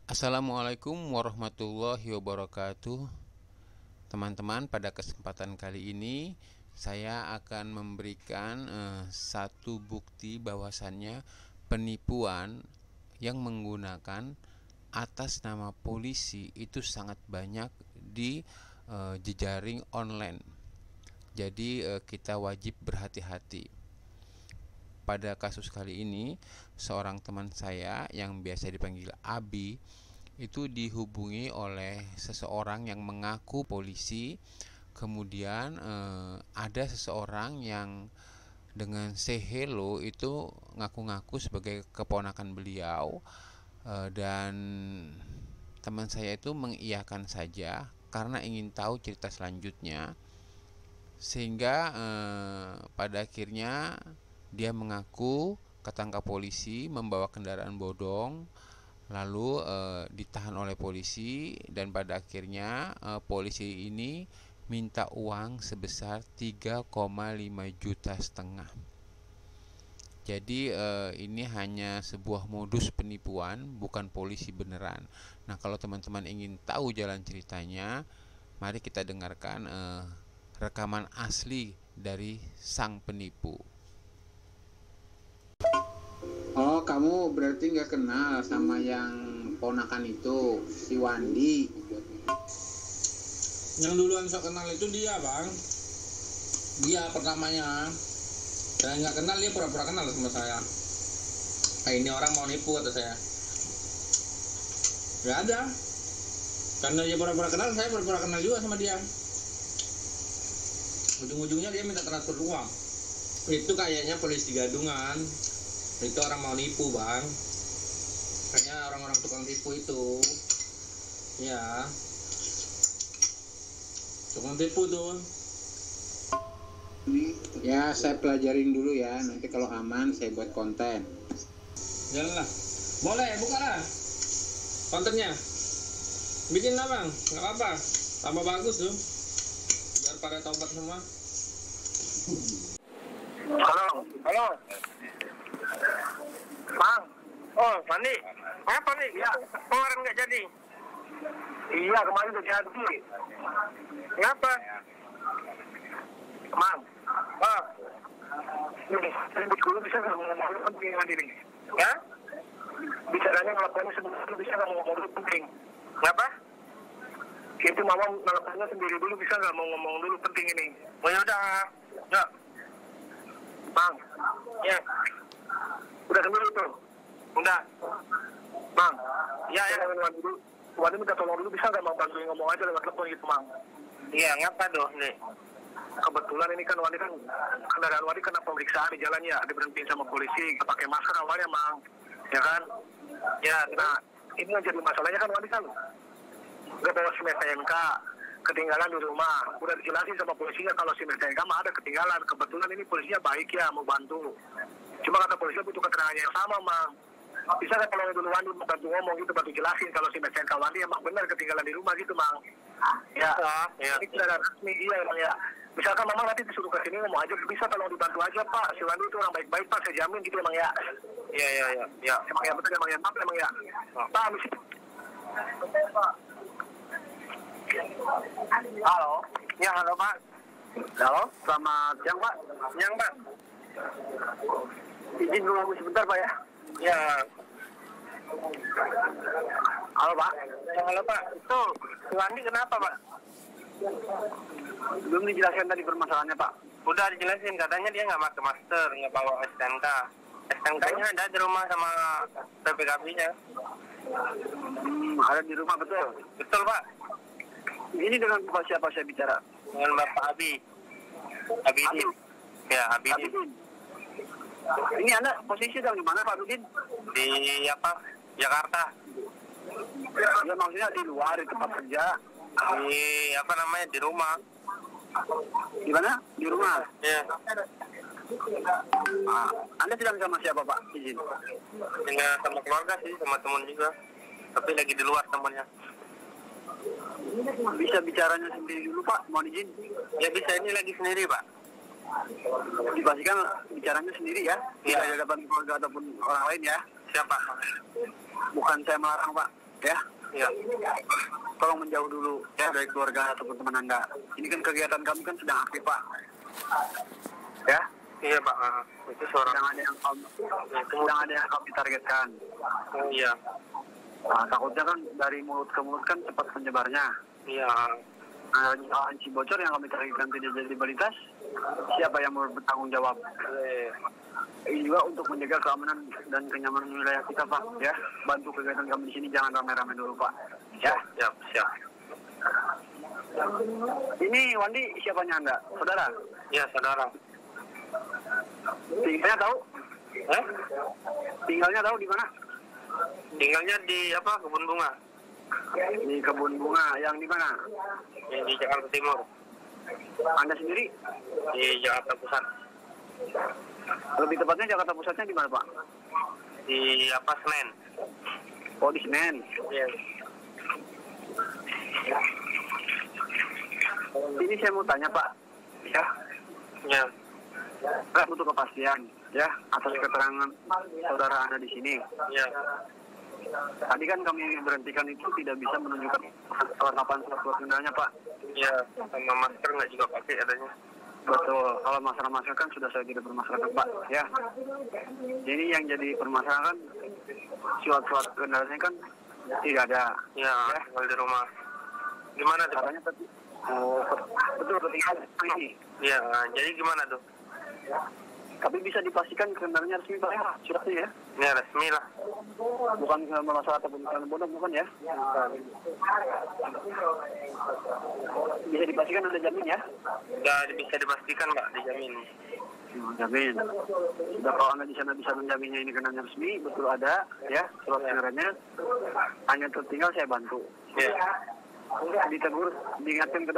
Assalamualaikum warahmatullahi wabarakatuh. Teman-teman, pada kesempatan kali ini saya akan memberikan satu bukti bahwasannya penipuan yang menggunakan atas nama polisi itu sangat banyak di jejaring online. Jadi kita wajib berhati-hati. Pada kasus kali ini, seorang teman saya yang biasa dipanggil Abi itu dihubungi oleh seseorang yang mengaku polisi. Kemudian ada seseorang yang dengan say hello itu ngaku-ngaku sebagai keponakan beliau, dan teman saya itu mengiyakan saja karena ingin tahu cerita selanjutnya, sehingga pada akhirnya dia mengaku ketangkap polisi membawa kendaraan bodong, lalu ditahan oleh polisi, dan pada akhirnya polisi ini minta uang sebesar 3,5 juta setengah. Jadi ini hanya sebuah modus penipuan, bukan polisi beneran. Nah, kalau teman-teman ingin tahu jalan ceritanya, mari kita dengarkan rekaman asli dari sang penipu. Oh, kamu berarti nggak kenal sama yang ponakan itu, si Wandi? Yang duluan saya kenal itu dia, Bang. Dia pertamanya. Saya nggak kenal, dia pura-pura kenal sama saya. Ini orang mau nipu, kata saya. Nggak ada. Karena dia pura-pura kenal, saya pura-pura kenal juga sama dia. Ujung-ujungnya dia minta transfer uang. Itu kayaknya polisi gadungan. Itu orang mau nipu, Bang. Kayaknya orang-orang tukang tipu itu. Ya. Tukang tipu tuh. Ya, saya pelajarin dulu ya. Nanti kalau aman saya buat konten. Jalan lah. Boleh, buka lah kontennya. Bikin lah, Bang. Nggak apa-apa. Tambah bagus tuh. Biar pada tobat semua. Halo. Bang. Oh, Pandi. Apa nih? Ya. Kemarin nggak jadi. Iya, kemarin udah jadi. Kenapa? Bang. Oh. Ini, dulu bisa nggak ngomong dulu penting ini? Ya? Bicaranya ngelakuinnya sebentar bisa nggak ngomong dulu penting? Kenapa? Itu mama ngelakuinnya sendiri dulu bisa nggak mau ngomong dulu penting ini? Oh ya udah. Ya. Bang. Ya. Udah sendiri tuh? Udah. Bang. Ya. Wadi minta tolong dulu bisa nggak mau bantuin ngomong aja lewat telepon gitu, Bang? Iya, ngapa doh nih? Kebetulan ini kan Wadi kan kendaraan Wadi kena pemeriksaan di jalan ya, diberhentiin sama polisi, pakai masker awalnya, Bang. Ya kan? Ya. Nah, ini yang jadi masalahnya kan Wadi kan nggak bawa SIM STNK, ketinggalan di rumah. Udah dijelasin sama polisinya kalau SIM STNK mah ada ketinggalan. Kebetulan ini polisinya baik ya, mau bantu. Cuma kata polisi butuh keterangan yang sama, Bang. Bisa nggak kalau dulu Wandi bantu ngomong gitu, bantu jelasin kalau SIM STNK Wandi emang benar ketinggalan di rumah gitu, Bang. Ya. Ini kendaraan resmi dia emang ya. Misalkan Mama nanti disuruh ke sini ngomong aja, bisa tolong dibantu aja, Pak. Si Wandi itu orang baik-baik, Pak, saya jamin gitu emang ya. Iya. Emang ya betul emang ya, Pak, emang ya. Pak, misi. Halo. Ya, halo, Pak. Halo, selamat siang, Pak. Siang, Pak. Izin dulu sebentar, Pak ya. Ya. Halo, Pak. Ya, halo, Pak. Itu si Wandi kenapa, Pak? Belum dijelaskan tadi permasalahannya, Pak. Udah dijelasin, katanya dia nggak pakai masker, nggak bawa STNK. STNK-nya ada di rumah sama PPKB-nya. Ada di rumah, betul? Betul, Pak. Ini dengan siapa saya bicara? Dengan Bapak Abi. Abidin. Ya, Abidin. Ini anak posisi sedang di mana, Pak Abidin? Di Jakarta. Ya, maksudnya di luar, di tempat kerja. Di rumah. Di mana? Di rumah? Iya. Anda sedang sama siapa, Pak? Izin. Dengan sama keluarga sih, sama teman juga. Tapi lagi di luar temannya. Bisa bicaranya sendiri dulu, Pak? Mohon izin. Ya bisa, ini lagi sendiri, Pak. Dipastikan bicaranya sendiri ya, tidak ada depan keluarga ataupun orang lain ya. Siapa? Bukan saya melarang, Pak. ya. Iya. Tolong menjauh dulu ya dari keluarga ataupun teman Anda. Ini kan kegiatan kami kan sedang aktif, Pak. Ya. Iya, Pak. Itu suara. Sedang ada yang kami targetkan. Iya. Nah, takutnya kan dari mulut ke mulut kan cepat menyebarnya. Iya. Nah, si bocor yang kami targetkan tidak jadi berlintas, siapa yang bertanggung jawab? Ini juga untuk menjaga keamanan dan kenyamanan wilayah kita, Pak. Ya, bantu kegiatan kami di sini, jangan rame-rame dulu, Pak. Ya. Siap. Ini Wandi, siapanya Anda? Saudara? Iya, saudara. Tinggalnya tahu? Tinggalnya tahu di mana? Tinggalnya di kebun bunga. Di kebun bunga yang di mana? Yang di Jakarta Timur. Anda sendiri? Di Jakarta Pusat. Lebih tepatnya Jakarta Pusatnya di mana, Pak? Di Senen. Oh, di Senen. Iya. Ini saya mau tanya, Pak. Ya. Ya. Saya butuh kepastian, ya, atas keterangan saudara Anda di sini. Ya. Tadi kan kami berhentikan itu tidak bisa menunjukkan kelengkapan surat kendaraannya, Pak. Ya, sama masker nggak juga pakai adanya. Betul, kalau masalah masker kan sudah saya tidak bermasalah, Pak. Ya. Jadi yang jadi permasalahan surat-surat kendaraannya kan tidak ada. Ya, tinggal di rumah. Gimana tuh? Katanya tadi. Oh, betul, ketinggalan ini. Ya, jadi gimana tuh? Tapi bisa dipastikan kendaraannya resmi, Pak, ya, suratnya ya. Ya, resmi lah. Bukan masalah ataupun bukan bodong, bukan ya? Bisa dipastikan ada jamin ya? Udah bisa dipastikan, Pak, dijamin. Jamin. Sudah kalau Anda di sana bisa menjaminnya ini kendaraannya resmi, betul ada, ya, surat kendaraannya. Hanya tertinggal saya bantu. Ya. Ditegur, diingatkan ke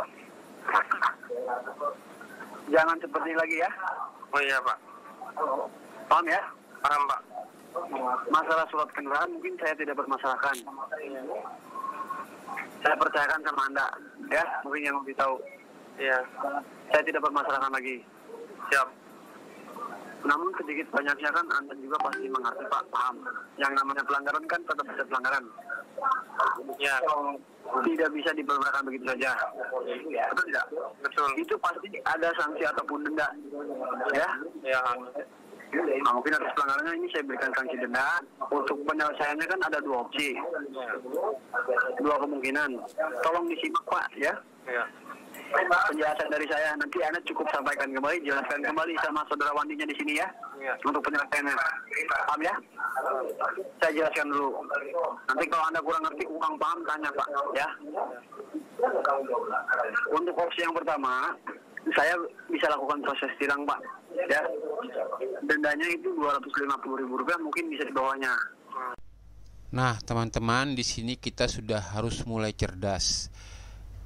jangan seperti ini lagi ya. Oh iya, Pak. Paham ya? Paham, Pak. Masalah surat kendaraan mungkin saya tidak permasalahkan. Saya percayakan sama Anda, ya, mungkin yang lebih tahu. Iya. Saya tidak permasalahkan lagi. Siap. Namun sedikit banyaknya kan Anda juga pasti mengerti, Pak, paham. Yang namanya pelanggaran kan tetap bisa pelanggaran. Ya. Tidak bisa diperbolehkan begitu saja. Betul tidak? Betul. Itu pasti ada sanksi ataupun denda. Ya. Ya. Nah, mungkin atas pelanggarannya ini saya berikan sanksi denda. Untuk penyelesaiannya kan ada dua opsi. Dua kemungkinan. Tolong disimak, Pak, ya. Ya. Penjelasan dari saya nanti Anda cukup sampaikan kembali, jelaskan kembali sama saudara Wandinya di sini ya. Ya. Untuk penyelesaiannya. Paham ya? Saya jelaskan dulu. Nanti kalau Anda kurang ngerti, kurang paham, tanya, Pak, ya. Untuk opsi yang pertama, saya bisa lakukan proses tilang, Pak, ya. Dendanya itu Rp250.000, mungkin bisa di bawahnya. Nah, teman-teman, di sini kita sudah harus mulai cerdas.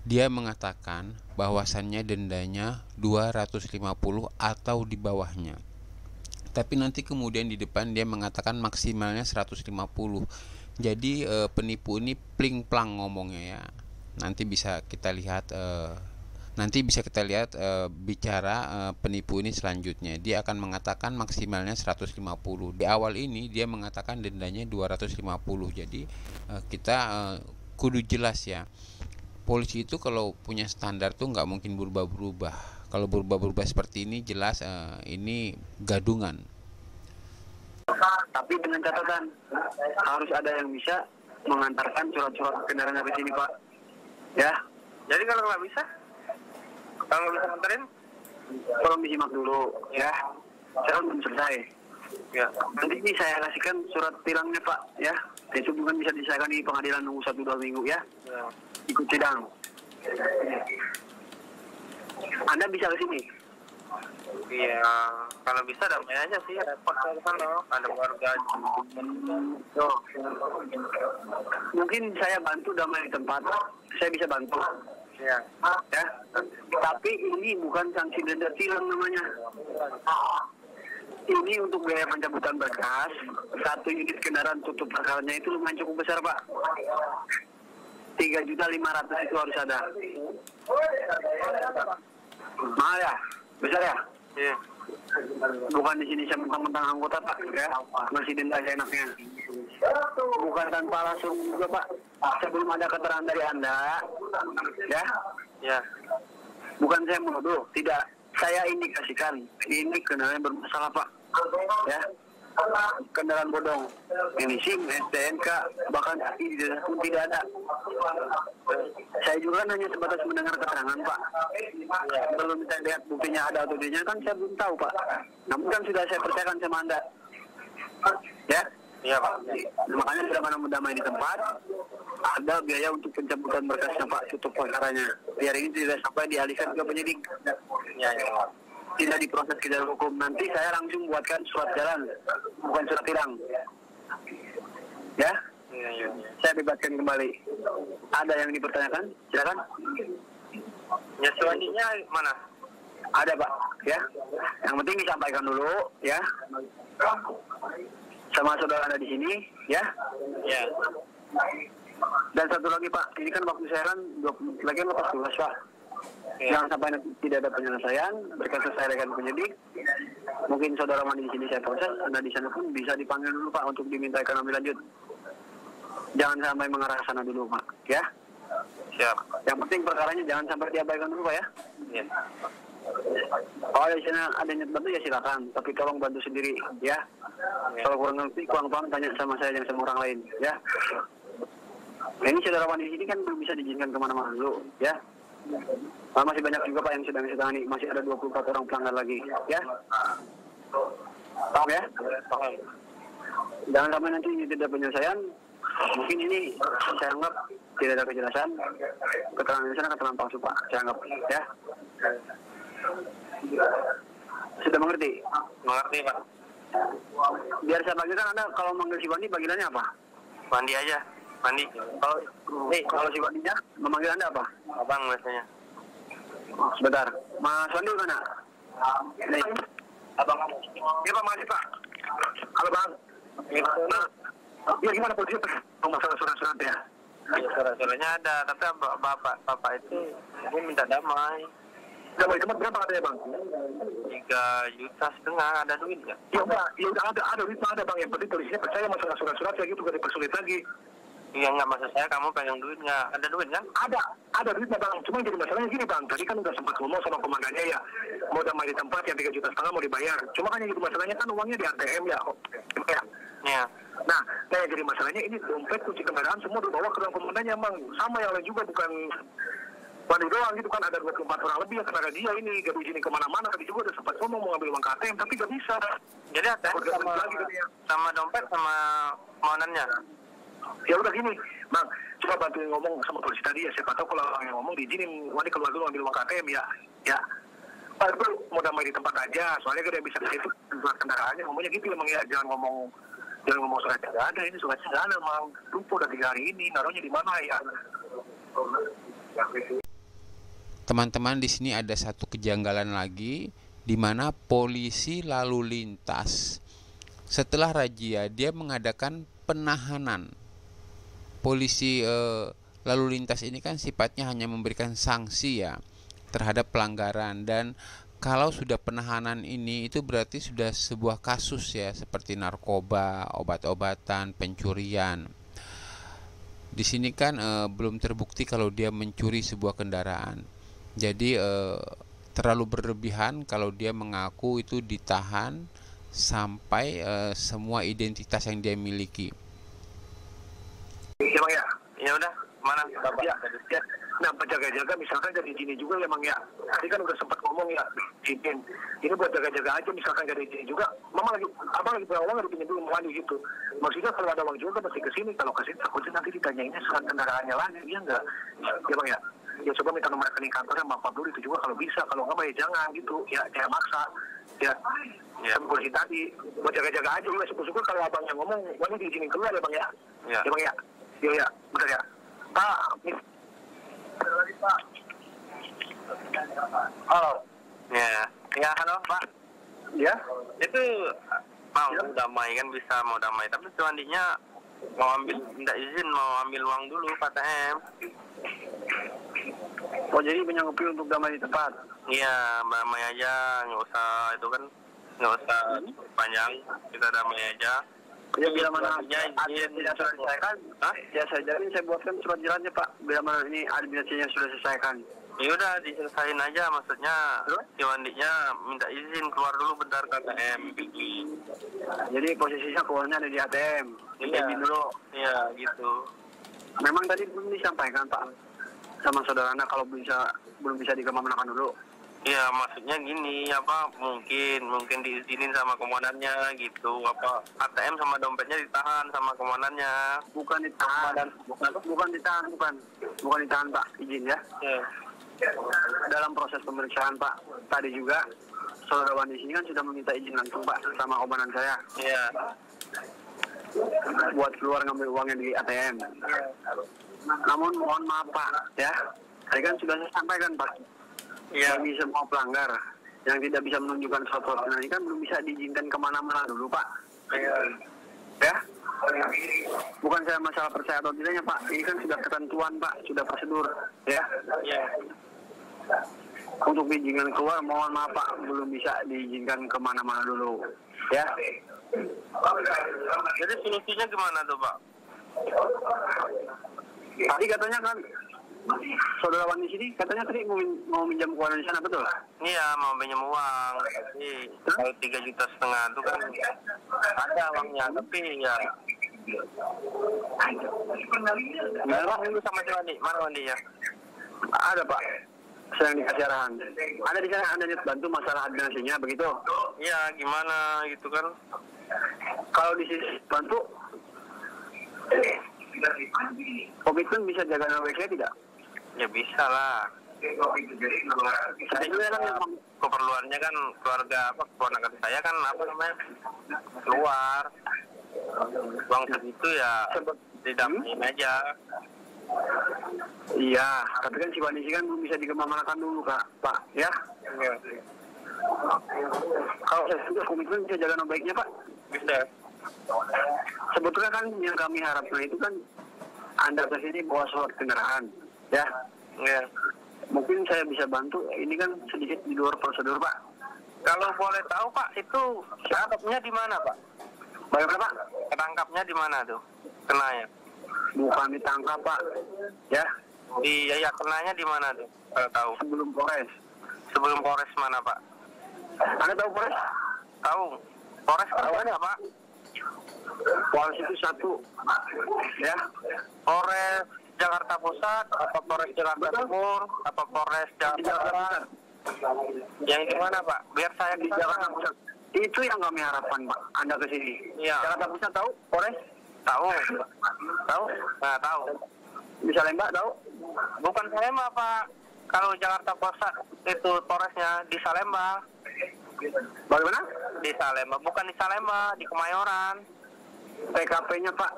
Dia mengatakan bahwasannya dendanya 250 atau di bawahnya. Tapi nanti kemudian di depan dia mengatakan maksimalnya 150. Jadi penipu ini pling-plang ngomongnya ya. Nanti bisa kita lihat bicara penipu ini selanjutnya. Dia akan mengatakan maksimalnya 150. Di awal ini dia mengatakan dendanya 250. Jadi kita kudu jelas ya. Polisi itu kalau punya standar tuh nggak mungkin berubah-berubah. Kalau berubah-berubah seperti ini jelas ini gadungan. Tapi dengan catatan harus ada yang bisa mengantarkan surat-surat kendaraan ke sini, Pak. Ya. Jadi kalau nggak bisa nganterin, tolong disimak dulu, ya. Saya belum selesai. Ya. Nanti ini saya kasihkan surat tilangnya, Pak, ya. Itu bukan bisa disahkan di pengadilan nunggu 1-2 minggu ya. Ya. Ikut sidang. Anda bisa ke sini? Iya, kalau bisa damai aja sih, repot ke sana, ada warga. Oh. Mungkin saya bantu damai di tempat, saya bisa bantu. Ya. Ya. Tapi ini bukan sanksi denda tilang namanya. Ini untuk biaya pencabutan berkas, 1 unit kendaraan tutup perkaranya itu lumayan cukup besar, Pak. 3.500.000 itu harus ada. Mahal ya? Besar ya? Iya. Bukan di sini saya mentang-mentang anggota Pak, ya. Masih denda enaknya. Bukan tanpa langsung juga Pak. Sebelum ada keterangan dari Anda, ya. Ya. Bukan saya menuduh, tidak. Saya indikasikan ini kendaraan bermasalah Pak, ya. Kendaraan bodong, ini SIM, STNK, bahkan identitas pun tidak ada. Saya juga hanya sebatas mendengar keterangan Pak. Belum saya lihat buktinya ada atau tidaknya kan saya belum tahu Pak. Namun kan sudah saya percayakan sama Anda, ya. Iya Pak. Makanya sudah damai di tempat. Ada biaya untuk pencabutan berkasnya Pak, tutup perkaranya. Biar ini tidak sampai dialihkan ke penyidik. Ya. Tidak diproses ke jalur hukum. Nanti saya langsung buatkan surat jalan, bukan surat tilang. Ya? Saya bebaskan kembali. Ada yang dipertanyakan? Silakan. Ya, selanjutnya mana? Ada Pak, ya. Yang penting disampaikan dulu, ya. Sama saudara Anda di sini, ya. Ya. Dan satu lagi Pak, ini kan waktu saya kan 20 menit lagi lepas tugas Pak. Ya. Jangan sampai nanti tidak ada penyelesaian, berkas selesaikan penyidik. Mungkin saudara mandi di sini saya proses, Anda di sana pun bisa dipanggil dulu Pak untuk diminta ekonomi lanjut. Jangan sampai mengarah ke sana dulu Pak, ya. Siap. Yang penting perkaranya jangan sampai diabaikan dulu Pak, ya. Iya. Kalau di sana ada niat bantu ya silakan, tapi tolong bantu sendiri, ya. Kalau kurang ngerti, kurang paham tanya sama saya dan sama orang lain, ya. Ini saudara mandi di sini kan belum bisa diizinkan kemana-mana dulu, ya. Masih banyak juga Pak yang sedang ditangani, masih ada 24 orang pelanggar lagi, ya. Paham ya? Paham. Jangan sampai nanti ini tidak penyelesaian, mungkin ini saya anggap tidak ada kejelasan, keterangan di sana keterangan palsu Pak, saya anggap, ya. Sudah mengerti? Mengerti Pak. Biar saya bagikan Anda kalau manggil si Wandi panggilannya apa? Wandi aja, Wandi. Kalau si Wandinya memanggil Anda apa? Abang biasanya. Sebentar, Mas Wandi mana? Nih, abang kamu. Iya Pak, makasih Pak. Halo Bang. Nah, ya gimana polisi masalah surat-surat ya? Surat-suratnya ada, tapi bapak itu ini minta damai. Damai tempat berapa katanya Bang? 3,5 juta, ada duit nggak? Ya udah ada duit ada Bang. Yang penting polisinya percaya masalah surat-surat kayak gitu gak dipersulit lagi. Iya nggak, maksud saya kamu pengen duit nggak? Ada duit kan? Ada duitnya Bang. Cuma jadi masalahnya gini Bang. Tadi kan udah sempat ngomong sama komandannya ya, mau damai di tempat yang 3,5 juta mau dibayar. Cuma kan yang jadi masalahnya kan uangnya di ATM ya. Ya. Nah, jadi masalahnya ini dompet, kunci kendaraan semua dibawa ke ruang komandannya Bang. Sama yang lain juga, bukan Wandi doang gitu kan, ada 24 orang lebih yang kena dia ini, gak diizinin kemana-mana. Tadi juga udah sempat ngomong mau ngambil uang KTM, tapi gak bisa. Jadi ATM sama dompet sama monannya. Ya udah gini, Bang, coba bantuin ngomong sama polisi tadi ya, siapa tahu kalau orang yang ngomong diizinin Wandi keluar dulu ngambil uang KTM ya. Pak itu mau damai di tempat aja, soalnya gak ada yang bisa ke situ kendaraannya, ngomongnya gitu emang ya, jangan ngomong suratnya nggak ada, ini suratnya nggak ada, Bang. Lupa udah 3 hari ini, naruhnya di mana ya? Teman-teman, di sini ada satu kejanggalan lagi, di mana polisi lalu lintas setelah razia dia mengadakan penahanan. Polisi lalu lintas ini kan sifatnya hanya memberikan sanksi ya terhadap pelanggaran, dan kalau sudah penahanan ini itu berarti sudah sebuah kasus ya, seperti narkoba, obat-obatan, pencurian. Di sini kan belum terbukti kalau dia mencuri sebuah kendaraan. Jadi terlalu berlebihan kalau dia mengaku itu ditahan sampai semua identitas yang dia miliki. Ya Bang ya. Ya udah, mana Bapak? Ya. Nah, jaga-jaga misalkan jadi izin juga ya Bang ya. Tadi kan udah sempat ngomong ya, izin. Ini buat jaga-jaga aja, misalkan gak ada izin juga. Abang lagi punya uang gak dipinjam dulu Wandi gitu. Maksudnya kalau ada uang juga pasti kesini. Kalau kesini takutnya nanti ditanyainnya surat kendaraannya lagi, iya enggak? Ya Bang ya. Ya coba minta nomor rekening kantornya maaf dulu itu juga kalau bisa. Kalau enggak ya jangan gitu. Ya jangan maksa. Ya. Polisi tadi buat jaga-jaga aja. Ya syukur-syukur kalau abang yang ngomong Wandi diizinin keluar ya Bang ya. Ya Bang ya. Ya benar ya. Pak. Halo. Ya halo Pak. Ya. Itu mau damai kan, bisa mau damai, tapi selanjutnya mau ambil, minta izin mau ambil uang dulu KTM. Oh, jadi menyanggupi untuk damai di tempat. Iya, damai aja, nggak usah itu kan, nggak usah panjang, kita damai aja. Ya, bila mana Suratnya administrasinya sudah diselesaikan, ya saya jalani, saya buatkan surat jalannya Pak. Bila mana ini administrasinya sudah diselesaikan. Ya udah diselesain aja, maksudnya si Wandinya minta izin keluar dulu bentar ke ATM. Jadi posisinya keluarnya ada di ATM. Minta izin dulu. Iya gitu. Memang tadi belum disampaikan Pak sama saudara Anda kalau belum bisa dikemanakan dulu. Iya, maksudnya gini, apa mungkin diizinin sama komandannya gitu, apa ATM sama dompetnya ditahan sama komandannya. Bukan ditahan, bukan ditahan Pak, izin ya. Iya. Dalam proses pemeriksaan Pak, tadi juga saudara Wandi sini kan sudah meminta izin langsung Pak sama komandan saya. Iya. Buat keluar ngambil uangnya di ATM. Namun mohon maaf Pak, ya. Tadi kan sudah saya sampaikan Pak. Iya. Bagi semua pelanggar yang tidak bisa menunjukkan suatu ini kan belum bisa diizinkan kemana-mana dulu Pak. Iya. Ya. Bukan saya masalah percaya atau tidaknya Pak. Ini kan sudah ketentuan Pak, sudah prosedur. Ya. Iya. Untuk diizinkan keluar, mohon maaf Pak, belum bisa diizinkan kemana-mana dulu. Ya. Jadi solusinya gimana tuh Pak? Tadi katanya kan saudara Wan di sini katanya tadi mau minjam keuangan di sana, betul? Iya, mau pinjam uang, tapi kalau 3,5 juta itu kan ada uangnya, tapi ya. Mana dulu sama si Wandi? Mana Wandi ya? Ada Pak, sedang dikasih arahan. Ada di sana, Anda bantu masalah administrasinya, begitu? Iya, gimana gitu kan? Kalau di sini bantu, komitmen bisa jaga nama baik saya tidak? Ya bisa lah. Saya juga kan memang Keperluannya kan keluarga apa keponakan saya kan apa namanya keluar uang segitu ya didampingin aja. iya, tapi kan si Wandi kan belum bisa dikemanakan dulu Pak, ya? Iya. Kalau saya sudah komitmen bisa jaga nama baiknya Pak. Bisa. Sebetulnya kan yang kami harapkan itu kan Anda ke sini bawa surat kendaraan, ya. Iya. Mungkin saya bisa bantu. Ini kan sedikit di luar prosedur, Pak. Kalau boleh tahu Pak, itu ketangkapnya di mana Pak? Bagaimana Pak? Ketangkapnya di mana tuh? Kenanya? Bukan ditangkap Pak, ya. Ya kenanya di mana tuh? Kalau tahu. Sebelum Polres. Sebelum Polres mana Pak? Anda tahu Polres? Tahu. Polres kan banyak Pak. Polres itu satu, ya. Polres Jakarta Pusat, apa Polres Jakarta Timur, apa Polres Di Jakarta Jakarta Barat? Pusat. Yang di mana Pak? Biar saya Di ke Jakarta sana. Pusat. Itu yang kami harapkan Pak. Anda ke sini. Iya. Jakarta Pusat tahu? Polres? Tahu. Tahu? Nah, tahu. Di Salemba tahu? Bukan Salemba Pak. Kalau Jakarta Pusat itu Polresnya di Salemba. Bagaimana? Di Salemba, bukan di Salemba, di Kemayoran. TKP-nya Pak.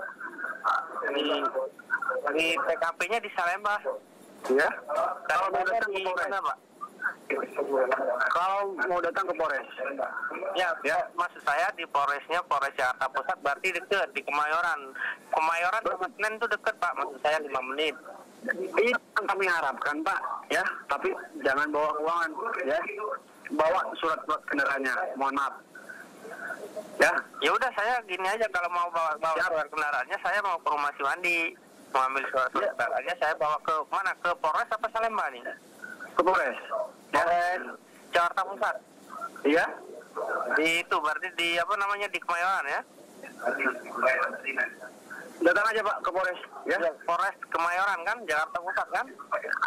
Di TKP-nya di Salemba. Ya. Kalau mau Salemba datang ke di Polres. mana Pak? Kalau mau datang ke Polres. Ya, maksud saya di Polresnya Polres Jakarta Pusat berarti deket di Kemayoran. Kemayoran sama Senen itu deket Pak, maksud saya 5 menit. Ini yang kami harapkan Pak, ya. Tapi jangan bawa keuangan, ya. Bawa surat-surat kendaraannya. Mohon maaf. Ya. Ya udah saya gini aja kalau mau bawa surat kendaraannya saya mau ke rumah si Wandi. Mau ambil surat kendaraannya saya bawa ke mana? Ke Polres apa Salemba nih? Ke Polres. Polres Jakarta Pusat. Iya. Di itu berarti di apa namanya di Kemayoran ya? Datang aja Pak ke Polres, ya. Polres Kemayoran kan Jakarta Pusat kan?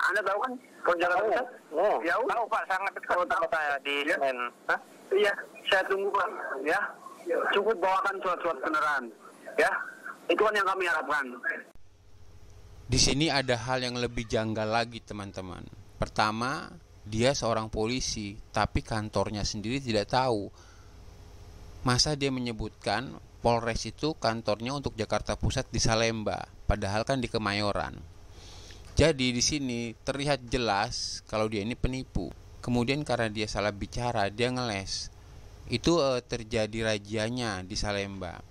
Anda tahu kan Polres Jakarta Pusat? Oh, Ya udah. tahu Pak sangat dekat sama saya di Ya. Senen. Hah? Iya, saya tunggu Pak, ya. Cukup bawakan surat-surat kendaraan, ya. Itu kan yang kami harapkan. Di sini ada hal yang lebih janggal lagi, teman-teman. Pertama, dia seorang polisi, tapi kantornya sendiri tidak tahu. Masa dia menyebutkan Polres itu kantornya untuk Jakarta Pusat di Salemba, padahal kan di Kemayoran. Jadi di sini terlihat jelas kalau dia ini penipu. Kemudian karena dia salah bicara, dia ngeles. Itu terjadi rajianya di Salemba.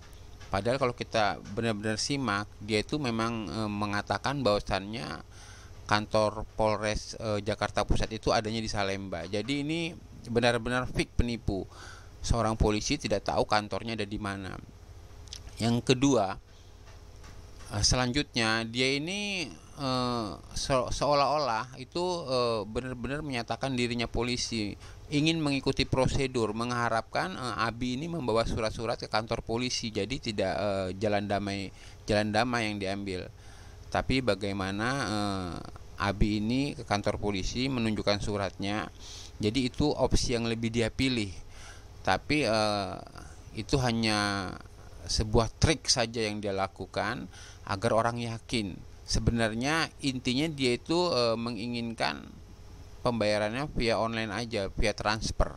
Padahal kalau kita benar-benar simak, dia itu memang mengatakan bahwasannya kantor Polres Jakarta Pusat itu adanya di Salemba. Jadi ini benar-benar fake penipu. Seorang polisi tidak tahu kantornya ada di mana. Yang kedua, selanjutnya dia ini seolah-olah itu benar-benar menyatakan dirinya polisi, ingin mengikuti prosedur, mengharapkan Abi ini membawa surat-surat ke kantor polisi. Jadi tidak jalan damai yang diambil. Tapi bagaimana Abi ini ke kantor polisi menunjukkan suratnya. Jadi itu opsi yang lebih dia pilih. Tapi itu hanya sebuah trik saja yang dia lakukan agar orang yakin. Sebenarnya intinya dia itu menginginkan pembayarannya via online aja, via transfer.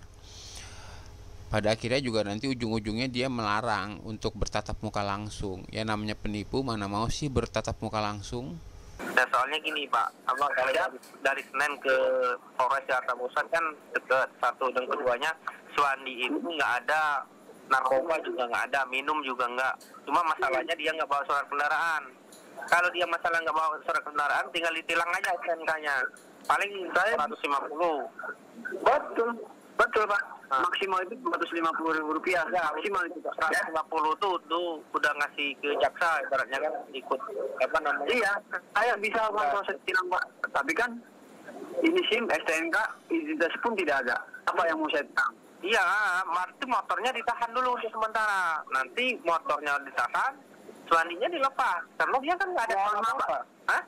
Pada akhirnya juga nanti ujung-ujungnya dia melarang untuk bertatap muka langsung. Ya namanya penipu, mana mau sih bertatap muka langsung? Nah, soalnya gini Pak, kalau dari Senen ke Polres Jakarta Pusat kan deket, satu, dan keduanya Suwandi itu nggak ada narkoba, juga nggak ada, minum juga nggak. Cuma masalahnya dia nggak bawa surat kendaraan. Kalau dia masalah nggak bawa surat kendaraan, tinggal ditilang aja STNK-nya. Paling 150. Betul Pak. Maksimal itu Rp250.000. Ya, maksimal itu Pak. 150 tuh udah ngasih ke jaksa, ibaratnya kan ikut apa namanya? Iya, saya bisa proses tilang Pak. Tapi kan ini SIM, STNK, identitas pun tidak ada. Apa yang mau saya tilang? Iya, berarti motornya ditahan dulu untuk sementara. Nanti motornya ditahan, Suwandinya dilepas. Karena dia kan nggak ada apa-apa. Hah?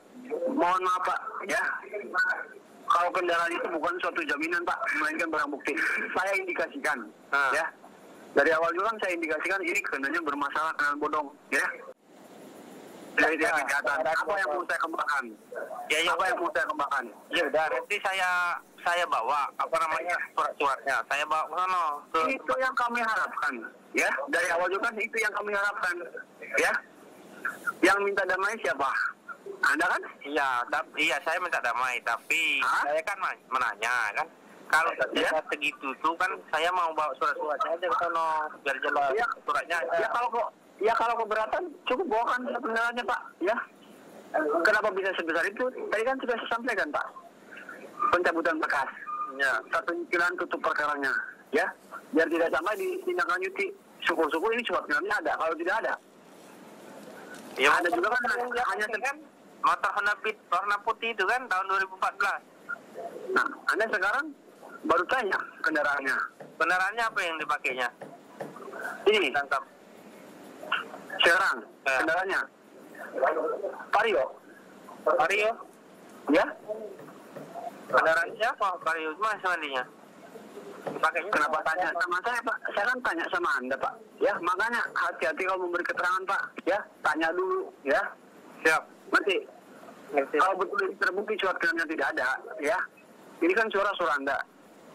Mohon maaf Pak, ya. Kalau kendaraan itu bukan suatu jaminan Pak, melainkan barang bukti. Saya indikasikan, ya. Dari awal juga saya indikasikan ini kendaraan bermasalah kendaraan bodong, ya. Dari dia kejahatan. Apa yang mau saya kembangkan? Apa yang mau saya kembangkan? Ya udah, nanti saya bawa apa namanya surat-suratnya. Saya bawa ke sana. Itu yang kami harapkan, ya. Dari awal juga itu yang kami harapkan, ya. Yang minta damai siapa? Anda kan? Iya, saya minta damai, tapi saya kan menanya kan. Kalau segitu tuh kan saya mau bawa surat-suratnya aja ke sana biar jelas suratnya. Ya kalau keberatan cukup bawakan kendaraannya Pak, ya. Kenapa bisa sebesar itu? Tadi kan sudah saya sampaikan Pak. Pencabutan berkas. Ya, satu nyicilan tutup perkaranya, ya. Biar tidak sampai ditindaklanjuti. Syukur-syukur ini surat kendaraan ada. Kalau tidak ada, ya ada juga kan hanya motor Honda Beat warna putih itu kan tahun 2014. Nah, Anda sekarang baru tanya kendaraannya. Kendaraannya apa yang dipakainya? Ini. Tangkap. Sekarang kendaraannya Vario. Ya. Kendaraan siapa? Vario cuma sebenarnya. Dipakainya. Kenapa tanya sama saya Pak? Saya kan tanya sama Anda Pak. Ya, makanya hati-hati kalau memberi keterangan Pak. Ya, tanya dulu. Ya. Siap. Nanti. Kalau betul terbukti surat kendaraan tidak ada, ya. Ini kan suara Anda.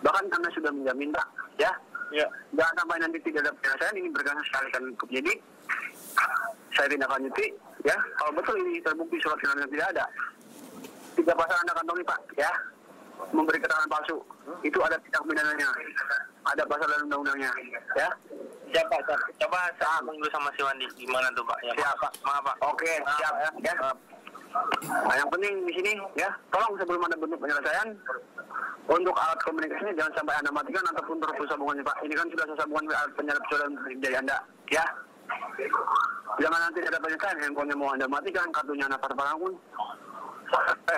Bahkan Anda sudah menjamin Pak. Ya. Ya. Jangan sampai nanti tidak ada penyelesaian, ini berkaitan sekali kan. Jadi saya tindak lanjuti, ya. Kalau betul ini terbukti surat kendaraan tidak ada, 3 pasal Anda kantongi Pak, ya. Memberi keterangan palsu, itu ada tindak pidananya, ada pasal dalam undang-undangnya, ya. Siapa? Coba saya dulu sama si Wandi, gimana tuh Pak? Ya, Siap Pak. Maaf Pak. Oke, siap ya. Nah, yang penting di sini, ya, tolong sebelum ada bentuk penyelesaian, untuk alat komunikasinya jangan sampai Anda matikan ataupun terputus sambungannya Pak. Ini kan sudah saya sambungan alat penyalip suara dari Anda, ya. Jangan nanti ada penyelesaian, handphonenya mau Anda matikan, kartunya Anda terpasang pun,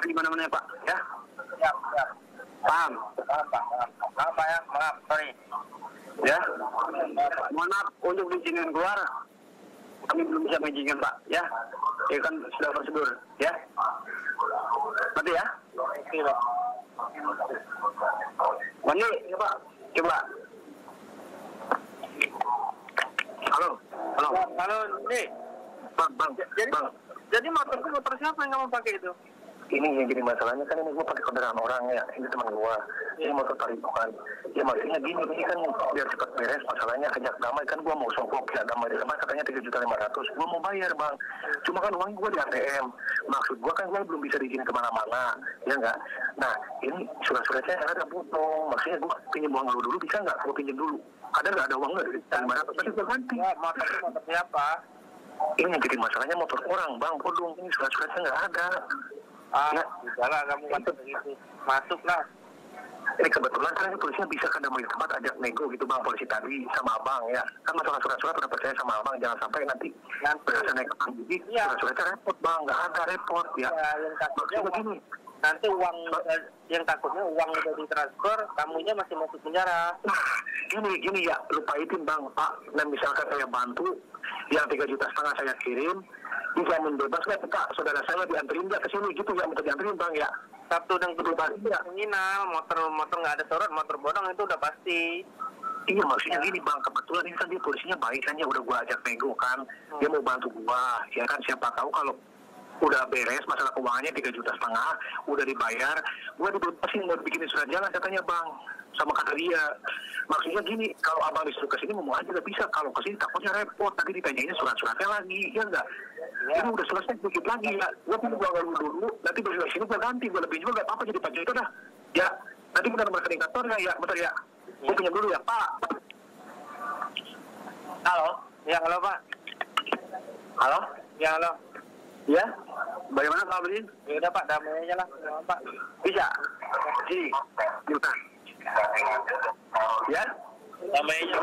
di mana-mana ya Pak, ya. Siap. Paham? Maaf Pak ya, maaf, sorry. Ya. Mohon maaf untuk diizinkan keluar, kami belum bisa mengizinkan Pak, ya. Ini kan sudah prosedur, ya. Nanti ya. Oke Pak. Wandi, coba. Halo. Halo, nih. Bang. Jadi motor siapa yang kamu pakai itu? Ini yang jadi masalahnya kan ini gue pakai kendaraan orang ya, ini teman gue, ini motor tarikan. Ya maksudnya gini, ini kan biar cepat beres masalahnya kejak damai kan gue mau songkok ya damai di tempat katanya 3.500.000, gue mau bayar bang. Cuma kan uang gue di ATM, maksud gue kan gue belum bisa diizin kemana-mana, ya enggak. Nah ini surat-suratnya ada butuh, maksudnya gue pinjam uang dulu bisa nggak? Gue pinjam dulu, ada nggak ada uang nggak? 3.500 tadi gue ganti. Motor siapa? Ini yang jadi masalahnya motor orang bang, bodong ini surat-suratnya nggak ada. Udahlah kamu kata begitu. Masuklah. Ini kebetulan kan ini polisinya bisa ke damai tempat ajak nego gitu bang, polisi tadi sama abang ya. Kan masalah surat-surat udah percaya sama abang, jangan sampai nanti berasa naik jadi surat-suratnya repot bang, nggak ada repot ya. Yang takutnya begini. Nanti uang udah ditransfer, kamunya masih masuk penjara. Nah, gini ya, lupa itu bang, Pak. Nah misalkan saya bantu, yang 3,5 juta saya kirim, dijamin bebas nggak Pak? Saudara saya dianterin nggak ke sini gitu ya, minta dianterin bang ya. Sabtu dan kedua kriminal, motor nggak ada surat, motor bodong itu udah pasti. Iya maksudnya gini bang, kebetulan ini kan dia polisinya baik kan ya, udah gua ajak nego kan, dia mau bantu gua, ya kan siapa tahu kalau udah beres masalah keuangannya 3,5 juta, udah dibayar, gua dibebasin mau bikinin surat jalan katanya bang, sama kata dia. Maksudnya gini, kalau abang disuruh kesini mau aja nggak bisa, kalau kesini takutnya repot, nanti ditanyain surat-suratnya lagi, ya enggak? Ini udah selesai sedikit lagi ya, gua pindah gua dulu, nanti besok sini gua ganti, gua lebih juga nggak apa-apa jadi 4 juta dah, ya. Nanti benar nomor rekening kantornya ya, bentar ya. Gua pinjam dulu ya Pak. Halo? Ya halo Pak. Halo? Ya halo. Ya? Bagaimana Pak Brin? Ya udah Pak, damai aja lah Pak. Bisa? Sini, Yuta. Ya? Damai aja.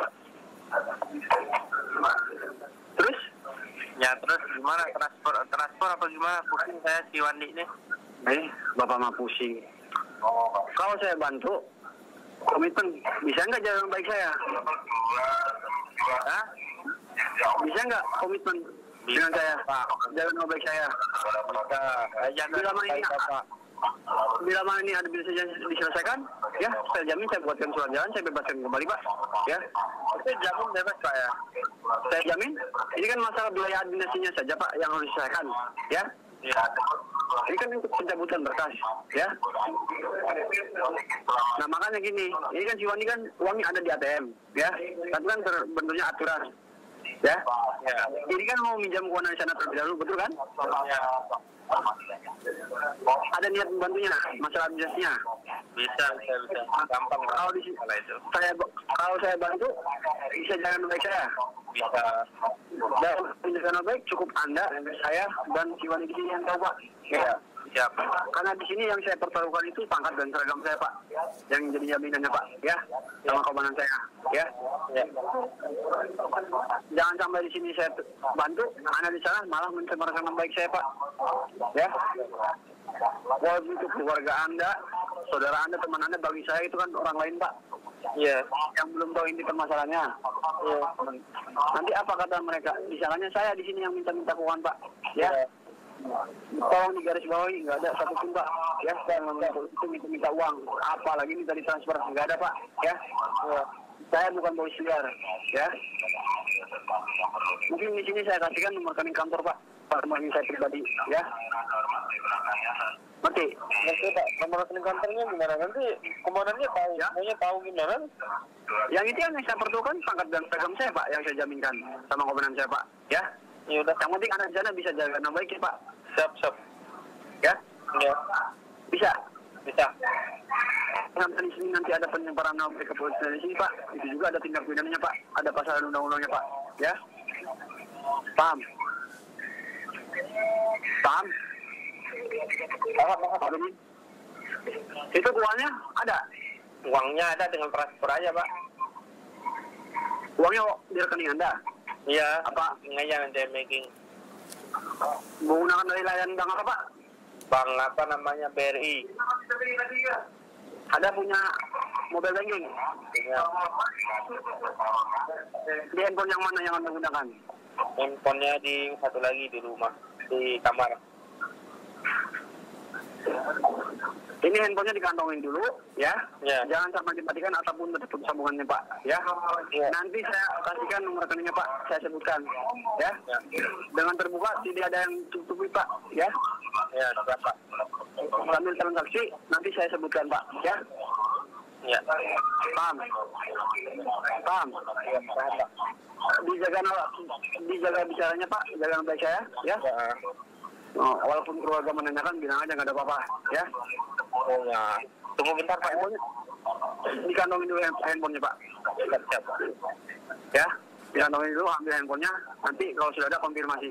Terus? Ya terus gimana, transfer apa gimana? Pusing saya si Wandi ini. Bapak mah pusing. Kalau saya bantu, komitmen bisa nggak jalan baik saya? Hah? Bisa nggak komitmen dengan saya? Jalan baik saya. Bila mana ini ada bisa diselesaikan, ya saya jamin saya buatkan surat jalan, saya bebaskan kembali Pak. Ya. Itu jamin bebas Pak ya? Saya jamin. Ini kan masalah biaya administrasinya saja Pak yang harus diselesaikan. Ya. Iya. Ini kan untuk pencabutan berkas, ya. Nah makanya gini, ini kan si Wandi kan uangnya ada di ATM, ya. Tapi kan bentuknya aturan, ya. Ini kan mau minjam keuangan di sana terlebih dahulu, betul kan? Ya. Ada niat membantunya, masalah administrasinya. Bisa. Gampang Kalau di itu. kalau saya bantu, bisa jalan baik saya. Bisa. Dan jalan baik cukup Anda, saya dan si Wandi di sini yang tahu Pak. Ya. Siap. Karena di sini yang saya pertaruhkan itu pangkat dan seragam saya Pak, yang jadi jaminannya Pak, ya, sama komandan saya, ya. Ya. Jangan sampai di sini saya bantu, Anda di sana malah mencemarkan nama baik saya Pak, ya. Walaupun itu keluarga Anda, saudara Anda, teman Anda, bagi saya itu kan orang lain Pak. Iya. Yang belum tahu inti permasalahannya. Iya. Nanti apa kata mereka? Misalnya saya di sini yang minta keuangan Pak, ya. Tolong di garis bawahi, nggak ada satupun Pak, ya. Saya itu minta uang, apalagi minta ditransfer, nggak ada Pak, ya. Saya bukan polisi liar, ya. Mungkin di sini saya kasihkan nomor rekening kantor Pak, nomor rekening saya pribadi, ya. Ngerti? Ngerti Pak, nomor rekening kantornya gimana? Nanti komandannya tahu, Ya. semuanya tahu gimana? Yang itu yang saya perlukan pangkat dan seragam saya Pak, yang saya jaminkan sama komandan saya Pak, ya. Ya udah. Yang penting anak di sana bisa jaga nama baik ya Pak, Siap. ya. Ya. Bisa. Bisa. Di sini nanti ada penyebaran nama baik kepolisian di sini Pak, itu juga ada tindak pidananya Pak, ada pasal undang-undangnya Pak, ya. Paham? Paham? Pak Beni? Itu uangnya ada? Uangnya ada, dengan transfer aja Pak. Uangnya di rekening Anda? Iya. Apa? Ngaya nanti making. Menggunakan dari layanan bank apa Pak? Bank apa namanya, BRI. Ada punya mobile banking? Punya. Di handphone yang mana yang Anda gunakan? Handphonenya di satu lagi di rumah, di kamar. Ini handphonenya dikantongin dulu, ya. Ya. Jangan sampai dimatikan ataupun tertutup sambungannya Pak, ya. Ya. Nanti saya kasihkan nomor rekeningnya Pak, saya sebutkan, ya. Ya. Dengan terbuka, tidak ada yang tutupi Pak, ya. Ya, siap Pak. Sambil transaksi, nanti saya sebutkan Pak, ya. Ya. Paham? Paham? Ya, paham Pak. Dijaga bicaranya Pak, jaga baik saya, ya. Ya. Oh, walaupun keluarga menanyakan, bilang aja nggak ada apa-apa, ya. Oh ya. Tunggu bentar Pak. Dikantongin dulu handphonenya Pak, Siap. ya. Dikantongin dulu, ambil handphonenya, nanti kalau sudah ada konfirmasi.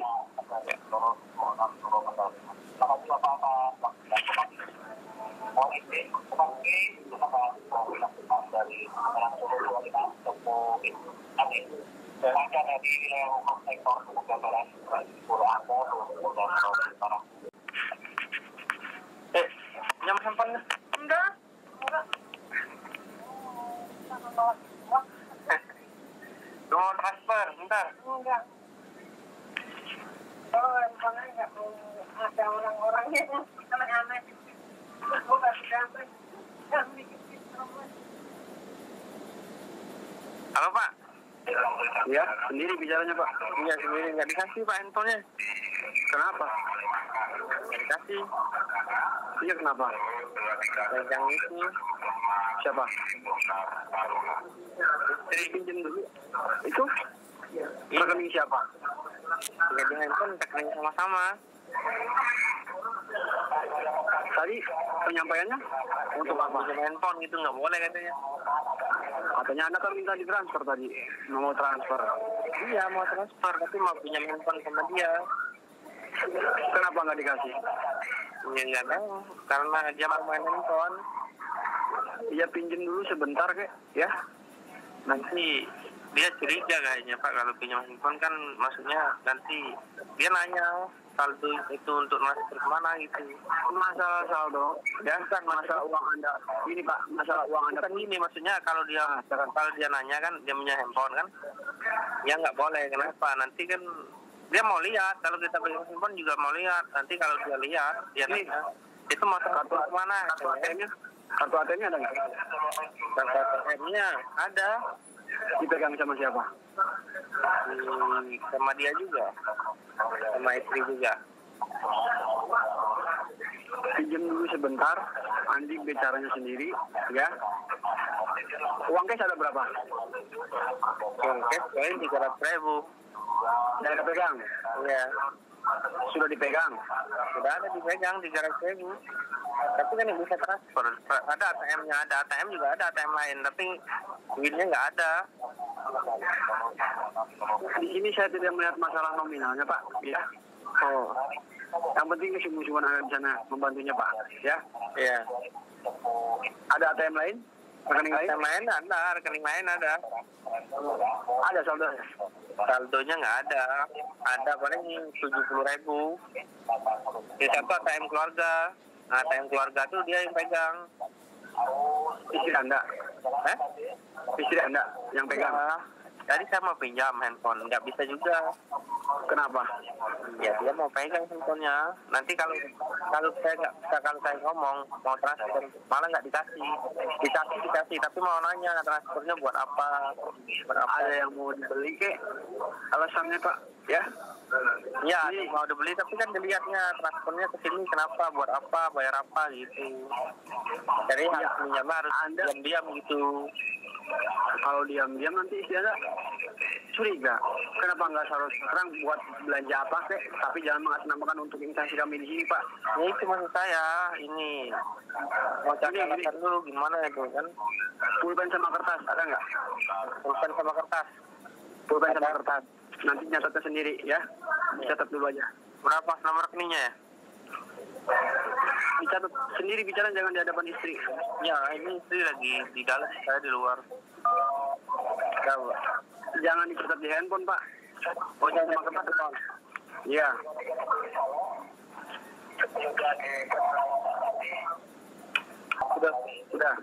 handphone? Enggak. Lu mau transfer, bentar. Enggak. Oh, handphone enggak mau ada orang-orangnya aneh-aneh. Gue gak bisa. Halo Pak. Ya, sendiri bicaranya Pak. Iya sendiri, nggak dikasih Pak handphonenya. Kenapa? Nggak dikasih. Iya kenapa? Yang itu. Siapa? Istri. Pinjam dulu. Itu? Rekening siapa? Jadi handphone rekening sama-sama. Tadi penyampaiannya untuk apa? Pinjam handphone gitu nggak boleh katanya. Katanya Anda kan minta ditransfer tadi. Mau transfer. Iya mau transfer tapi mau pinjam handphone sama dia. Kenapa nggak dikasih? Ya nggak tahu karena dia mau main handphone. Iya pinjam dulu sebentar kek, ya. Nanti dia curiga kayaknya Pak kalau pinjam handphone kan maksudnya nanti dia nanya saldo itu untuk transfer kemana gitu. Masalah saldo, ya kan masalah uang Anda. Ini Pak, masalah uang Anda. Bukan gini maksudnya kalau dia nanya kan dia punya handphone kan, ya nggak boleh. Kenapa? Nanti kan dia mau lihat kalau kita pegang handphone juga mau lihat. Nanti kalau dia lihat dia nanya itu mau transfer kemana? Kartu ATM-nya? Kartu ATM-nya ada nggak? Kartu ATM-nya ada. Dipegang sama siapa? Sama dia juga, sama istri juga. Pinjam dulu sebentar, Andi bicaranya sendiri, ya. Uang cash ada berapa? Uang cash paling 300.000. Sudah dipegang? Iya. Sudah dipegang? Sudah ada dipegang 300.000. Tapi kan yang bisa transfer. Ada ATM-nya, ada ATM juga ada ATM lain, tapi duitnya nggak ada. Di sini saya tidak melihat masalah nominalnya Pak, ya. Oh, Yang penting kesungguh-sungguhan Anda di sana membantunya Pak, ya. iya. Ada ATM lain? Rekening lain? ATM lain ada, rekening lain ada. Ada saldo. Saldonya nggak ada. Ada paling 70.000. Di satu ATM keluarga. Nah, ATM keluarga tuh dia yang pegang. Istri Anda? Istri Anda yang pegang? Ya. Tadi saya mau pinjam handphone, nggak bisa juga. Kenapa? Ya dia mau pegang handphonenya. Nanti kalau saya nggak bisa, kalau saya ngomong mau transfer malah nggak dikasih. Dikasih tapi mau nanya transfernya buat apa? Ada yang mau dibeli kek? Alasannya Pak, ya? Ya mau dibeli tapi kan dilihatnya transfernya ke sini kenapa, buat apa, bayar apa gitu. Jadi harus pinjamnya harus diam-diam gitu. Kalau diam-diam nanti istri Anda curiga. Kenapa nggak sekarang buat belanja apa kek? Tapi jangan mengatasnamakan untuk instansi kami di sini Pak. Ya itu maksud saya, ini mau cari alasan dulu gimana itu kan? Pulpen sama kertas ada nggak? Pulpen sama kertas. Pulpen sama kertas. Nanti nyatetnya sendiri ya. Dicatat dulu aja. Berapa nomor rekeningnya ya? Dicatat sendiri, bicara jangan di hadapan istri. Ya ini istri lagi di dalam, saya di luar. Jangan dicatat di handphone Pak. Oh jangan sama kertas. Iya. Sudah.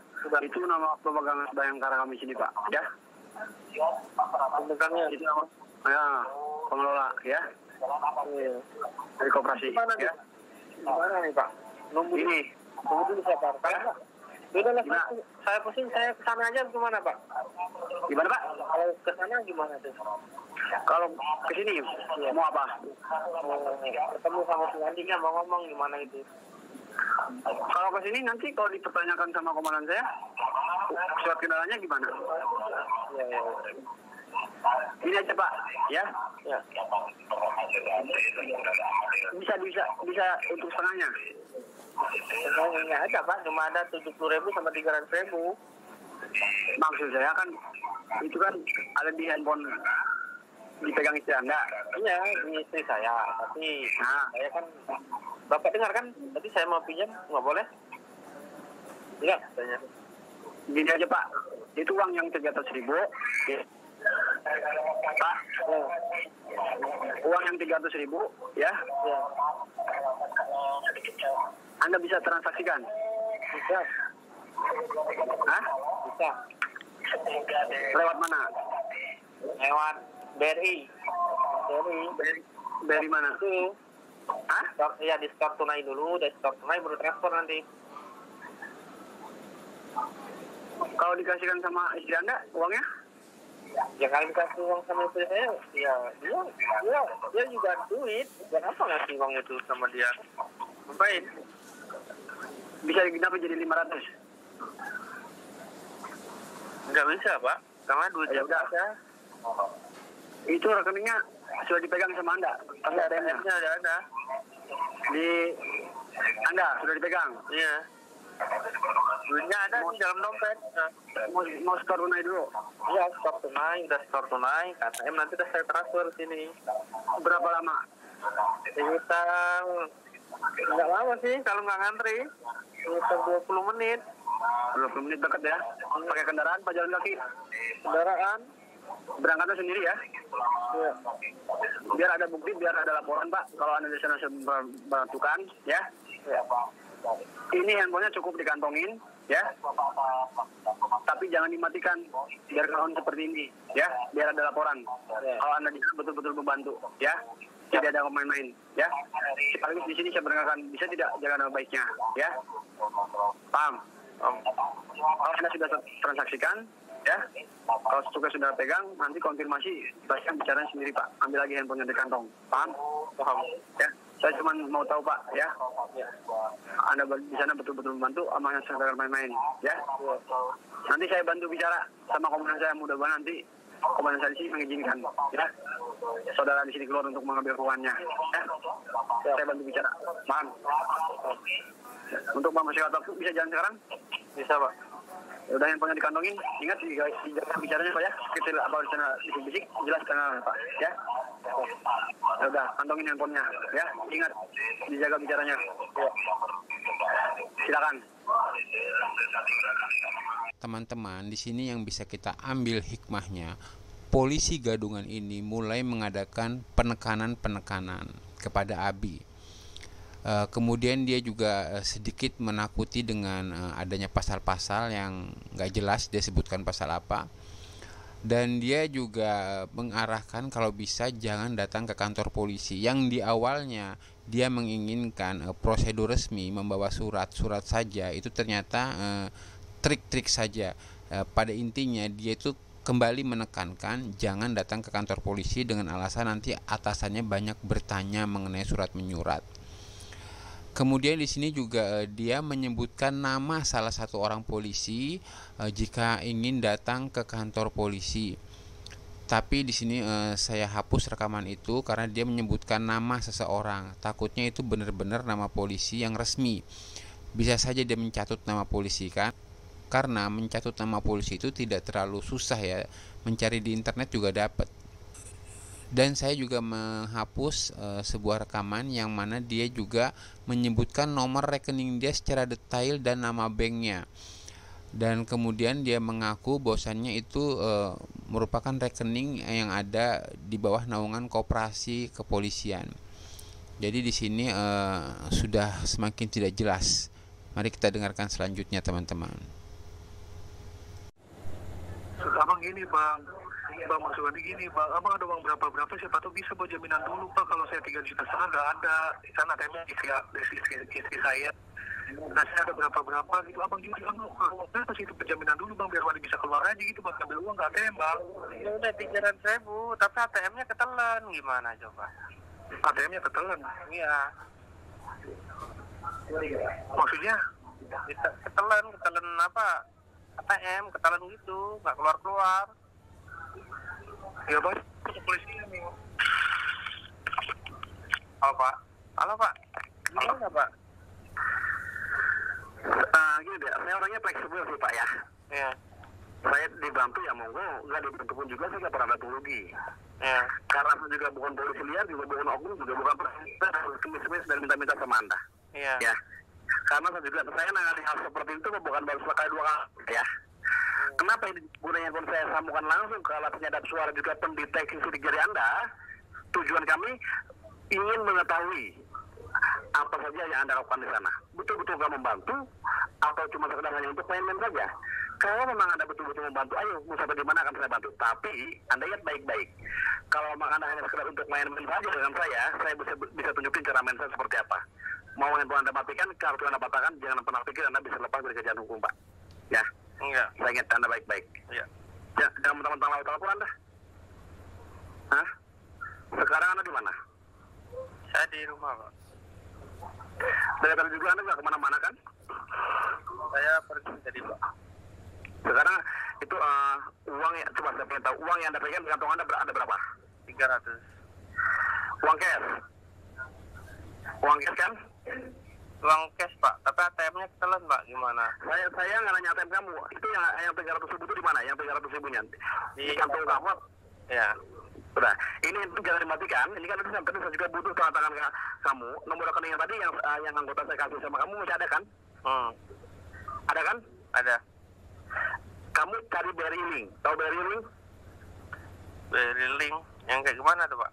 Itu nama pemegang Bayangkara kami sini Pak, ya. Pemegangnya Itu nama, ya, pengelola, ya. Dari koperasi, ya. Gimana nih Pak? Nunggu Ini. Tunggu dulu saya Pak. Udah lah, Gimana? saya pusing, saya kesana aja gimana Pak? Gimana Pak? Kalau kesana gimana tuh? Kalau ke sini mau apa? Mau ketemu sama si Andinya, mau ngomong gimana itu? Kalau ke sini nanti kalau dipertanyakan sama komandan saya, surat kendalanya gimana? Ya. Ini aja Pak, ya. Ya. Bisa untuk setengahnya. Sebenarnya nggak ada Pak, cuma ada 70.000 sama 300.000. Maksud saya kan itu kan ada di handphone dipegang istri Anda. Iya, di istri saya, tapi Nah, saya kan Bapak dengar kan, tadi saya mau pinjam nggak boleh? Iya, katanya. gini aja Pak, itu uang yang 300.000, ya. Pak, uang yang 300.000, ya. Ya. Anda bisa transaksikan. Bisa. Hah? Bisa. Lewat mana? Lewat BRI. Dari mana? Itu. Hah? Ya di store tunai dulu, dari store tunai baru transfer nanti. Kalau dikasihkan sama istri Anda uangnya? Ya kalian kasih uang sama istri saya, ya dia juga duit. Kenapa ngasih uang itu sama dia? Ngapain? Bisa kenapa jadi 500? Nggak bisa, Pak. Karena duitnya Ya udah. ada. Itu rekeningnya sudah dipegang sama Anda? Pasti ATM-nya? Ada. Di Anda sudah dipegang? Iya. Duitnya ada di dalam dompet. Nah. Mau store tunai dulu? Iya, store tunai, udah store tunai. KTM nanti udah saya transfer sini. Berapa lama? Sekitar nggak lama sih kalau nggak ngantri. Sekitar 20 menit. 20 menit dekat ya? Pakai kendaraan, Pak, jalan kaki? Kendaraan. Berangkatnya sendiri ya? Iya. Biar ada bukti, biar ada laporan, Pak. Kalau Anda di sana membantukan, ya? Iya. Ini handphonenya cukup dikantongin, ya? Tapi jangan dimatikan, biar kawan seperti ini, ya? Biar ada laporan. Kalau Anda di sana betul-betul membantu, ya? Tidak ada main-main, ya? Sekaligus di sini saya berangkat, bisa tidak jaga nama baiknya, ya? Paham? Kalau Anda sudah transaksikan, ya? Kalau tugas sudah pegang, nanti konfirmasi, baiknya bicaranya sendiri, Pak. Ambil lagi handphonenya di kantong, paham? Paham. Ya? Saya cuma mau tahu, Pak, ya? Anda di sana betul-betul membantu, amanah sekedar main-main, ya? Nanti saya bantu bicara sama komandan saya, mudah-mudahan nanti komandan saya di sini mengizinkan, ya? Saudara di sini keluar untuk mengambil ruangannya, ya? Saya bantu bicara, paham? Untuk Pak Masyarakat waktu bisa jalan sekarang? Bisa, Pak. Udah handphonenya dikantongin, ingat dijaga bicaranya, Pak, ya? Kecil apa di sana bisik-bisik, jelas tengah, Pak, ya? Ya udah, kantongin handphonenya, ya? Ingat dijaga bicaranya. Silakan. Teman-teman, di sini yang bisa kita ambil hikmahnya, polisi gadungan ini mulai mengadakan penekanan-penekanan kepada Abi. Kemudian dia juga sedikit menakuti dengan adanya pasal-pasal yang nggak jelas, dia sebutkan pasal apa. Dan dia juga mengarahkan kalau bisa jangan datang ke kantor polisi. Yang di awalnya dia menginginkan prosedur resmi, membawa surat saja, itu ternyata trik-trik saja. Pada intinya dia itu kembali menekankan jangan datang ke kantor polisi dengan alasan nanti atasannya banyak bertanya mengenai surat menyurat. Kemudian di sini juga dia menyebutkan nama salah satu orang polisi jika ingin datang ke kantor polisi. Tapi di sini saya hapus rekaman itu karena dia menyebutkan nama seseorang. Takutnya itu benar-benar nama polisi yang resmi. Bisa saja dia mencatut nama polisi kan? Karena mencatut nama polisi itu tidak terlalu susah ya. Mencari di internet juga dapat. Dan saya juga menghapus sebuah rekaman yang mana dia juga menyebutkan nomor rekening dia secara detail dan nama banknya. Dan kemudian dia mengaku bahwasannya itu merupakan rekening yang ada di bawah naungan koperasi kepolisian. Jadi di sini sudah semakin tidak jelas. Mari kita dengarkan selanjutnya, teman-teman. Abang gini, Bang. Bang, maksudnya gini, Bang. Abang ada uang berapa siapa tahu bisa buat jaminan dulu, Pak. Kalau saya 3 juta setengah nggak ada. Di sana ATM-nya istri saya. Nah, saya ada berapa gitu. Abang juga kalau berapa sih itu penjaminan dulu, Bang, biar Wali bisa keluar aja gitu, Bang. Ambil uang nggak ATM, Bang. Ya udah 300.000, tapi ATM-nya ketelan, gimana coba? ATM-nya ketelan. Iya. Maksudnya? Ketelan apa? ATM, ketelan gitu, nggak keluar. Ya, Bang. Ke polisi nih. Halo, Pak. Gimana, Pak? Gini deh, saya orangnya fleksibel sih, Pak, ya. Iya. Saya dibantu ya monggo, nggak dibantu pun juga saya nggak pernah bantu rugi. Iya. Karena saya juga bukan polisi liar, juga bukan oknum, juga bukan presiden, kemis-kemis dan minta-minta sama Anda. Iya. Ya. Karena saya nangani hal seperti itu bukan baru sekali 2 kali, ya. Kenapa ini gunanya pun saya sambungkan langsung ke alat penyadap suara juga pendeteksi sidik jari Anda? Tujuan kami ingin mengetahui apa saja yang Anda lakukan di sana. Betul-betul nggak membantu atau cuma sekedar hanya untuk main-main saja. Kalau memang Anda betul-betul membantu, ayo mau sampai di mana akan saya bantu. Tapi Anda lihat baik-baik. Kalau memang Anda hanya sekedar untuk main-main saja dengan saya bisa tunjukin cara main saya seperti apa. Mau handphone Anda matikan, kartu Anda patahkan, jangan pernah pikir Anda bisa lepas dari kerjaan hukum, Pak. Ya. Enggak. Saya ingat Anda baik-baik. Iya. Jangan mentang-mentang laut telepon Anda. Hah? Sekarang Anda di mana? Saya di rumah, Pak. Dari tadi juga Anda nggak kemana-mana kan? Saya pergi tadi, Pak. Sekarang itu uang ya, coba saya pengen tahu uang yang Anda pegang di kantong Anda ada berapa? 300. Uang cash? Uang cash kan? Uang cash, Pak. Tapi ATM-nya ketelan, Pak. Gimana? Saya nggak nanya ATM kamu. Itu yang 300 ribu itu di mana? Yang 300 ribunya? Di kantong kamu? Ya. Udah, ini itu jangan dimatikan. Ini kan nanti sampai saya juga butuh tanda tangan kamu. Nomor rekening yang tadi yang anggota saya kasih sama kamu masih ada kan? Ada kan? Ada. Kamu cari Berry Link. Tahu Berry Link? Berry Link. Yang kayak gimana tuh, Pak?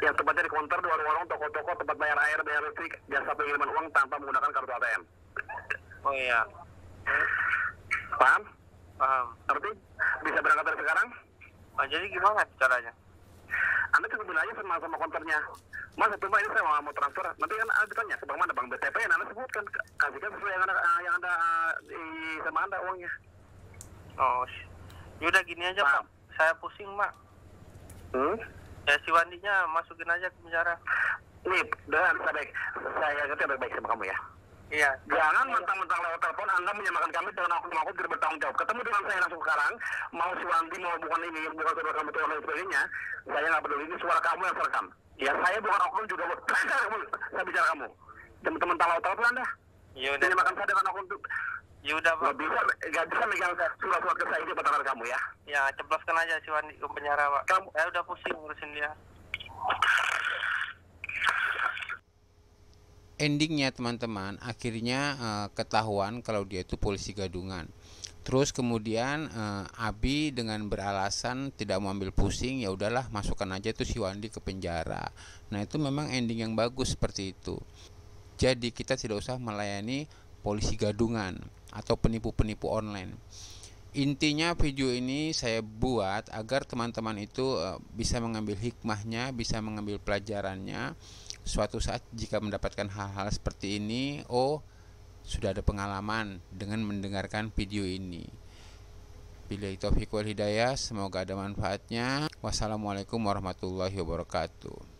Yang tempatnya di konter, di warung-warung, toko-toko, tempat bayar air, bayar listrik, jasa pengiriman uang tanpa menggunakan kartu ATM. Oh iya. Paham? Paham. Ngerti? Bisa berangkat dari sekarang? Oh, jadi gimana caranya? Anda cukup bilang aja sama konternya. Mas, itu Mbak, ini saya mau transfer. Nanti kan Anda ditanya, ke bank mana? Bank BTP, Anda sebutkan. Kasihkan sesuai yang Anda sama Anda uangnya. Oh, yaudah gini aja, Pak. Saya pusing, Pak. Ya, si Wandinya masukin aja ke penjara. Nih, dengan saya ngerti baik-baik sama kamu ya. Iya. Jangan mentang-mentang lewat telepon Anda menyamakan kami dengan aku tidak bertanggung jawab. Ketemu dengan saya langsung sekarang, mau si Wandi, mau bukan ini, bukan saudara kamu dan lain sebagainya, saya nggak peduli. Ini suara kamu yang terekam. Ya, saya bukan oknum juga. Saya bicara kamu. Jangan mentang lewat telepon Anda. Yaudah. Menyamakan saya dengan oknum. Yaudah, Pak. Nggak bisa megang surat-surat ke saya itu batangan kamu ya. Ya, ceploskan aja si Wandi ke penjara, Pak. Saya udah pusing ngurusin dia. Endingnya teman-teman, akhirnya ketahuan kalau dia itu polisi gadungan. Terus kemudian Abi dengan beralasan tidak mau ambil pusing, ya udahlah masukkan aja tuh si Wandi ke penjara. Nah, itu memang ending yang bagus seperti itu. Jadi kita tidak usah melayani polisi gadungan atau penipu-penipu online. Intinya video ini saya buat agar teman-teman itu bisa mengambil hikmahnya, bisa mengambil pelajarannya. Suatu saat jika mendapatkan hal-hal seperti ini, sudah ada pengalaman dengan mendengarkan video ini. Billahi taufiq wal hidayah, semoga ada manfaatnya. Wassalamualaikum warahmatullahi wabarakatuh.